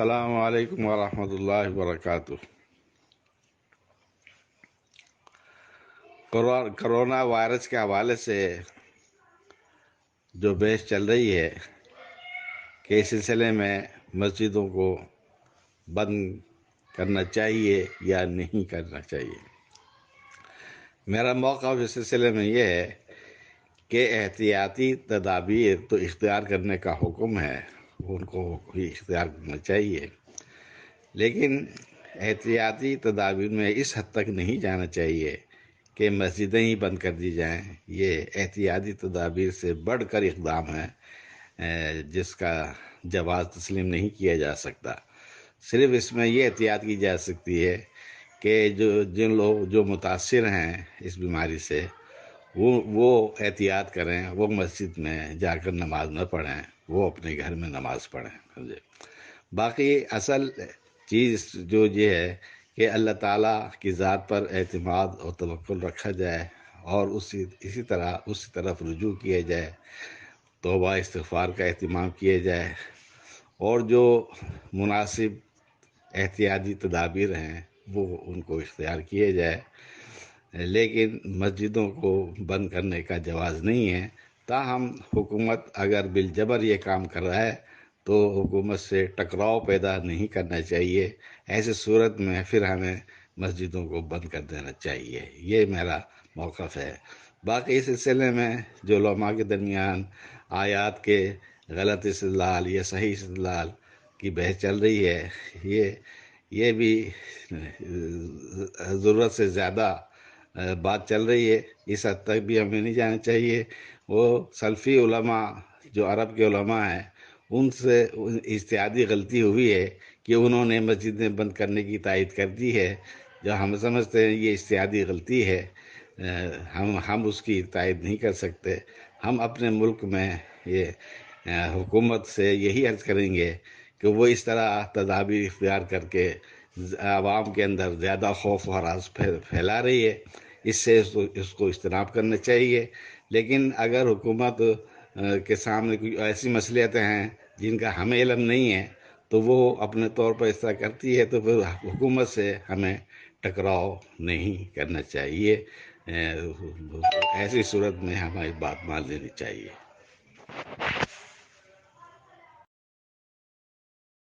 السلام علیکم ورحمۃ اللہ وبرکاتہ۔ کرونا وائرس کے حوالے سے جو بحث چل رہی ہے کہ اس سلسلے میں مسجدوں کو بند کرنا چاہیے یا نہیں کرنا چاہیے، میرا موقف اس سلسلے میں یہ ہے کہ احتیاطی تدابیر تو اختیار کرنے کا حکم ہے، ان کو ہی اختیار کرنا چاہیے، لیکن احتیاطی تدابیر میں اس حد تک نہیں جانا چاہیے کہ مسجدیں ہی بند کر دی جائیں۔ یہ احتیاطی تدابیر سے بڑھ کر اقدام ہے جس کا جواز تسلیم نہیں کیا جا سکتا۔ صرف اس میں یہ احتیاط کی جا سکتی ہے کہ جن لوگ جو متاثر ہیں اس بیماری سے وہ احتیاط کریں، وہ مسجد میں جا کر نماز نہ پڑھیں، وہ اپنے گھر میں نماز پڑھیں۔ باقی اصل چیز جو یہ ہے کہ اللہ تعالیٰ کی ذات پر اعتماد اور توکل رکھا جائے اور اسی طرف رجوع کیا جائے، توبہ استغفار کا اہتمام کیا جائے، اور جو مناسب احتیاطی تدابیر ہیں وہ ان کو اختیار کیے جائے، لیکن مسجدوں کو بند کرنے کا جواز نہیں ہے۔ تاہم حکومت اگر بالجبر یہ کام کر رہا ہے تو حکومت سے ٹکراؤ پیدا نہیں کرنا چاہیے، ایسے صورت میں پھر ہمیں مسجدوں کو بند کر دینا چاہیے، یہ میرا موقف ہے۔ باقی اس سلسلے میں جو علماء کے درمیان آیات کے غلط استدلال یا صحیح استدلال کی بحث چل رہی ہے، یہ بھی ضرورت سے زیادہ بات چل رہی ہے، اس حد تک بھی ہمیں نہیں جانا چاہیے۔ وہ سلفی علماء جو عرب کے علماء ہیں ان سے اجتہادی غلطی ہوئی ہے کہ انہوں نے مسجدیں بند کرنے کی تائید کر دی ہے، جو ہم سمجھتے ہیں یہ اجتہادی غلطی ہے، ہم اس کی تائید نہیں کر سکتے۔ ہم اپنے ملک میں یہ حکومت سے یہی عرض کریں گے کہ وہ اس طرح تدابیر اختیار کر کے عوام کے اندر زیادہ خوف و ہراس پھیلا رہی ہے، اس سے اس کو اجتناب کرنا چاہیے۔ لیکن اگر حکومت کے سامنے کوئی ایسی مصلحتیں ہیں جن کا ہمیں علم نہیں ہے تو وہ اپنے طور پر اس طرح کرتی ہے، تو پھر حکومت سے ہمیں ٹکراؤ نہیں کرنا چاہیے، ایسی صورت میں ہماری بات مان لینی چاہیے۔